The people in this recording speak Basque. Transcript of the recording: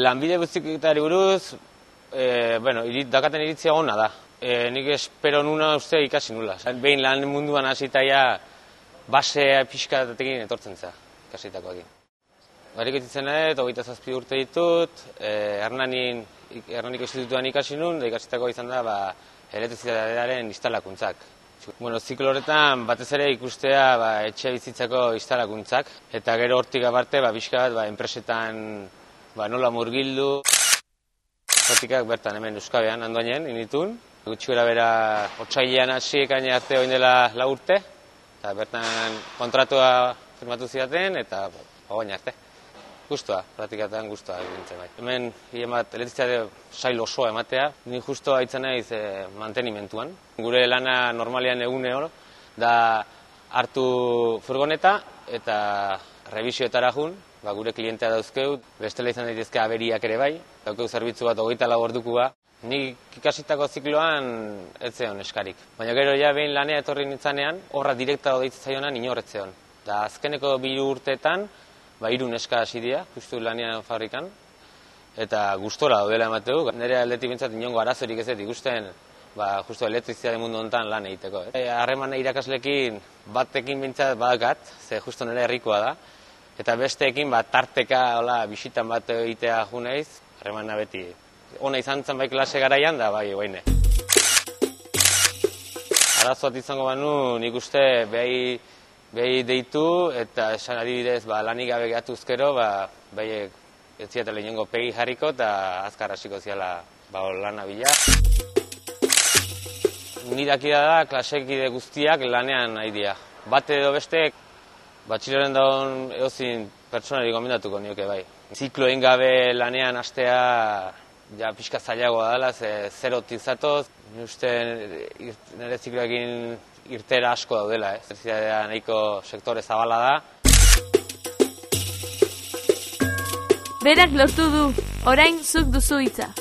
Lanbide guztiketari buruz, dakaten iritzia ona da. Nik espero nuna uste ikasi nula. Behin lan munduan hasitaia base pixkatekin etortzen za, ikasitakoekin. Barik etitzen nahi, 27 urte ditut, Hernanik institutuan ikasi nun, da ikasitako izan da elektrizitatearen instalakuntzak. Ziklo horretan batez ere ikustea etxe bizitzako instalakuntzak, eta gero hortik aparte pixka bat enpresetan nola murgildu. Praktikak bertan hemen Euskabean, Andoainen, initun. Gutxi gara bera otsailean hasi ekaina arte orain dela 4 urte, eta bertan kontratua firmatu zidaten, eta orain arte. Gustua, praktikatean gustua egintzen bai. Hemen elektrizitate sail osoa ematea, ni justo haitzen naiz mantenimentuan. Gure lana normalean egunero da hartu furgoneta eta rebisioetara jun, gure klientea dauzkeu, bestela izan daitezke aberiak ere bai, daukeu zerbitzu bat 24 ordukua. Nik ikasitako zikloan ez zeon eskarik. Baina gero behin lanea etorri nintzanean, horra direkta deitzen zaionan inorretzeon. Da azkeneko 2 urteetan, 3 neska hasi dira, justu lanean fabrikan, eta gustora daudela emateu. Nire aldetik bintzat inongo arazorik ez dut ikusten, justu elektrizitate mundu honetan lan egiteko. Harreman irakaslekin batekin bintzat badakat, ze justu nire herrikoa da, eta besteekin tarteka bisitan bat egitea juneiz, harremana beti. Ona izan zen bai klase garaian da bai guaine. Arazoat izango banu nik uste behi deitu eta esan adibidez lanik gabe gehatuz gero behiek ez ziatela inongo pegi jarriko eta azkar hasiko ziala lana bila. Nirakida da klasekide guztiak lanean nahi dira. Bate edo bestek batxiloren dagoen eozin pertsonari gomendatuko nioke bai. Zikloen gabe lanean hastea pixka zailagoa dela, zerotik zatoz. Ni uste nire zikloekin irtera asko daudela, elektrizitatea nahiko sektore zabala da. Berak lortu du, orain zuk duzu hitza.